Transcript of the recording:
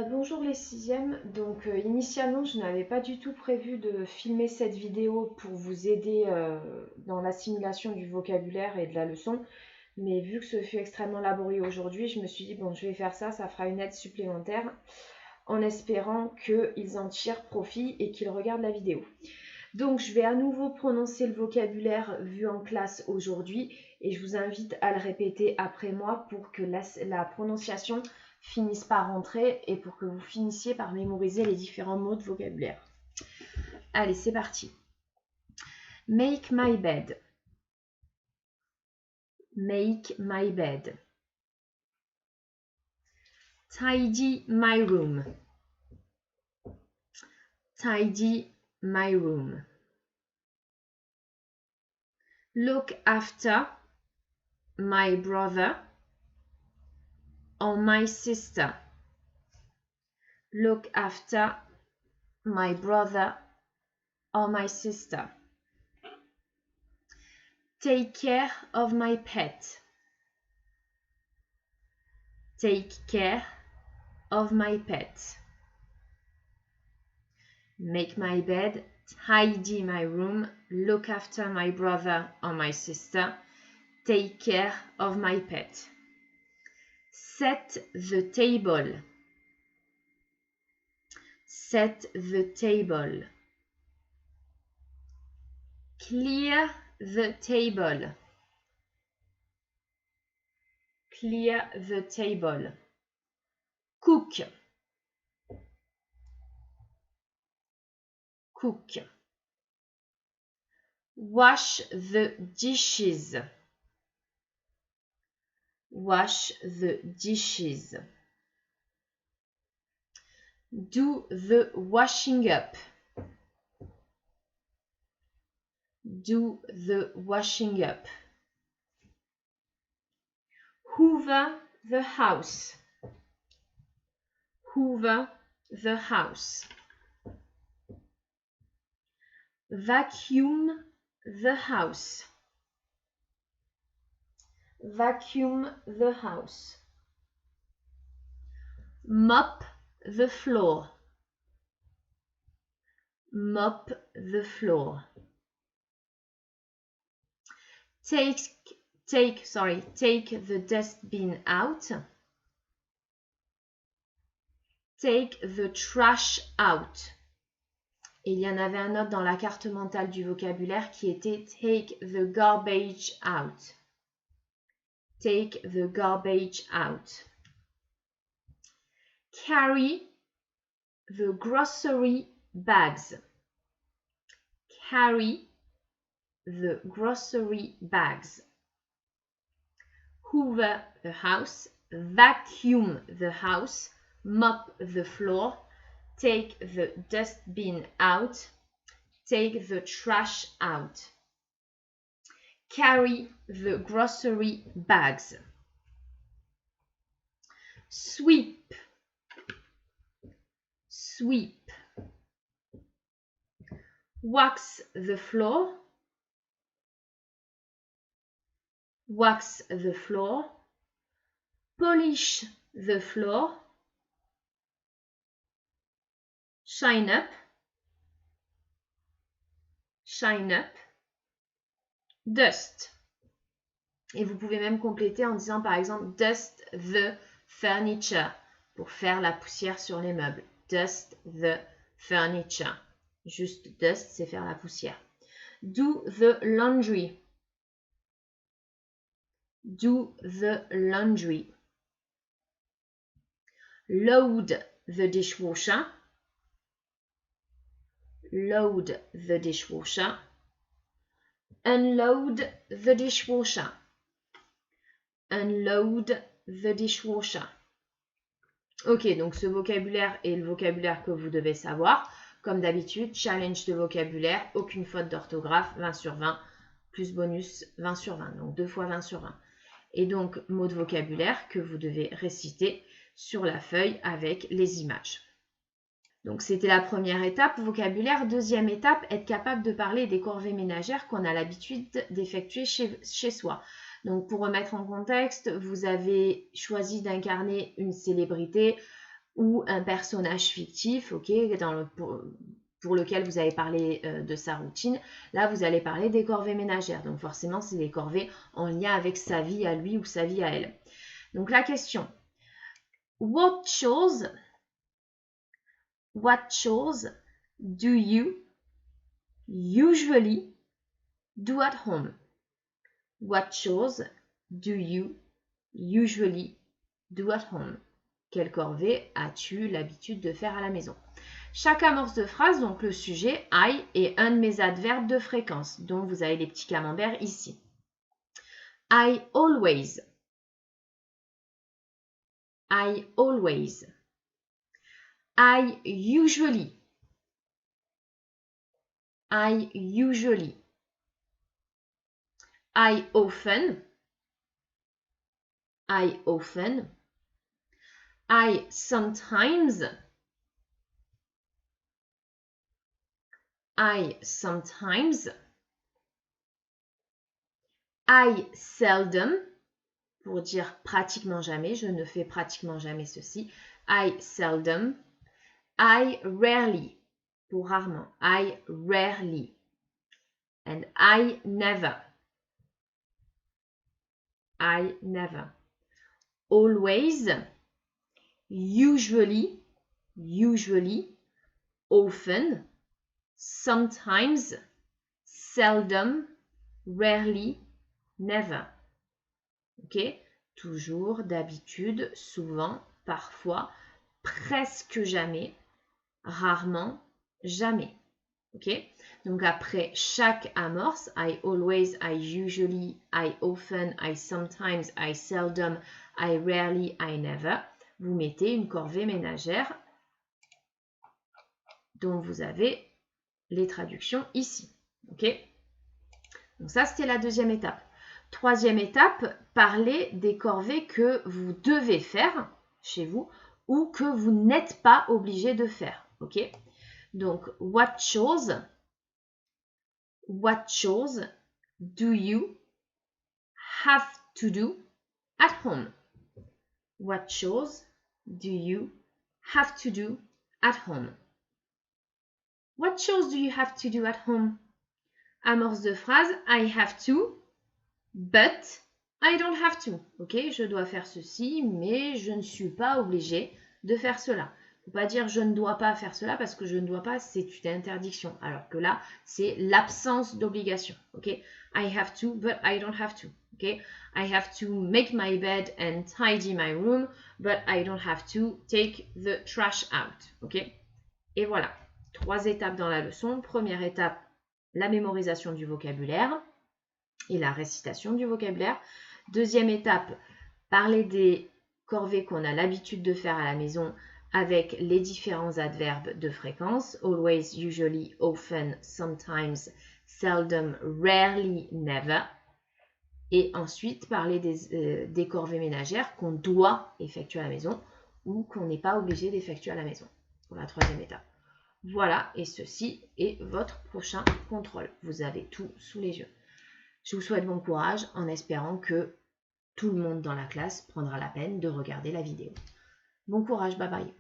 Bonjour les sixièmes. Donc initialement, je n'avais pas du tout prévu de filmer cette vidéo pour vous aider dans l'assimilation du vocabulaire et de la leçon. Mais vu que ce fut extrêmement laborieux aujourd'hui, je me suis dit, bon, je vais faire ça, ça fera une aide supplémentaire en espérant qu'ils en tirent profit et qu'ils regardent la vidéo. Donc je vais à nouveau prononcer le vocabulaire vu en classe aujourd'hui et je vous invite à le répéter après moi pour que la prononciation finisse par rentrer et pour que vous finissiez par mémoriser les différents mots de vocabulaire. Allez, c'est parti. Make my bed. Make my bed. Tidy my room. Tidy my room. Look after my brother or my sister. Look after my brother or my sister. Take care of my pet. Take care of my pet. Make my bed, tidy my room, look after my brother or my sister, take care of my pet. Set the table. Set the table. Clear the table. Clear the table. Cook. Cook. Wash the dishes. Wash the dishes. Do the washing up. Do the washing up. Hoover the house. Hoover the house. Vacuum the house. Vacuum the house. Mop the floor. Mop the floor. Take the dustbin out. Take the trash out. Et il y en avait un autre dans la carte mentale du vocabulaire qui était take the garbage out. Take the garbage out. Carry the grocery bags. Carry the grocery bags. Hoover the house. Vacuum the house. Mop the floor. Take the dustbin out. Take the trash out. Carry the grocery bags. Sweep. Sweep. Wax the floor. Wax the floor. Polish the floor. Shine up. Shine up. Dust. Et vous pouvez même compléter en disant par exemple dust the furniture pour faire la poussière sur les meubles. Dust the furniture. Juste dust, c'est faire la poussière. Do the laundry. Do the laundry. Load the dishwasher. Load the dishwasher. Unload the dishwasher. Unload the dishwasher. Ok, donc ce vocabulaire est le vocabulaire que vous devez savoir. Comme d'habitude, challenge de vocabulaire, aucune faute d'orthographe, 20 sur 20, plus bonus 20 sur 20, donc 2 fois 20 sur 20. Et donc, mots de vocabulaire que vous devez réciter sur la feuille avec les images. Donc, c'était la première étape, vocabulaire. Deuxième étape, être capable de parler des corvées ménagères qu'on a l'habitude d'effectuer chez soi. Donc, pour remettre en contexte, vous avez choisi d'incarner une célébrité ou un personnage fictif, ok, pour lequel vous avez parlé de sa routine. Là, vous allez parler des corvées ménagères. Donc forcément, c'est des corvées en lien avec sa vie à lui ou sa vie à elle. Donc la question, what chores do you usually do at home? What chores do you usually do at home? Quelle corvée as-tu l'habitude de faire à la maison? Chaque amorce de phrase, donc le sujet, I, est un de mes adverbes de fréquence. Donc vous avez les petits camemberts ici. I always. I always. I usually. I usually. I often. I often. I sometimes. I sometimes. I seldom, pour dire pratiquement jamais, je ne fais pratiquement jamais ceci. I seldom. I rarely, pour rarement. I rarely. And I never. I never. Always. Usually. Usually. Often. Sometimes. Seldom. Rarely. Never. Ok? Toujours, d'habitude, souvent, parfois, presque jamais, rarement, jamais. Ok? Donc après chaque amorce, I always, I usually, I often, I sometimes, I seldom, I rarely, I never, vous mettez une corvée ménagère dont vous avez les traductions ici. Ok? Donc ça, c'était la deuxième étape. Troisième étape, parler des corvées que vous devez faire chez vous ou que vous n'êtes pas obligé de faire. Ok? Donc, what chores do you have to do at home? What chores do you have to do at home? What chores do you have to do at home? Amorce de phrase, I have to, but I don't have to. Ok, je dois faire ceci, mais je ne suis pas obligé de faire cela. Il ne faut pas dire je ne dois pas faire cela parce que je ne dois pas, c'est une interdiction. Alors que là, c'est l'absence d'obligation. Ok, I have to, but I don't have to. Ok, I have to make my bed and tidy my room, but I don't have to take the trash out. Ok, et voilà. 3 étapes dans la leçon. Première étape, la mémorisation du vocabulaire et la récitation du vocabulaire. Deuxième étape, parler des corvées qu'on a l'habitude de faire à la maison avec les différents adverbes de fréquence. Always, usually, often, sometimes, seldom, rarely, never. Et ensuite, parler des corvées ménagères qu'on doit effectuer à la maison ou qu'on n'est pas obligé d'effectuer à la maison pour la troisième étape. Voilà, et ceci est votre prochain contrôle. Vous avez tout sous les yeux. Je vous souhaite bon courage en espérant que tout le monde dans la classe prendra la peine de regarder la vidéo. Bon courage, bye bye.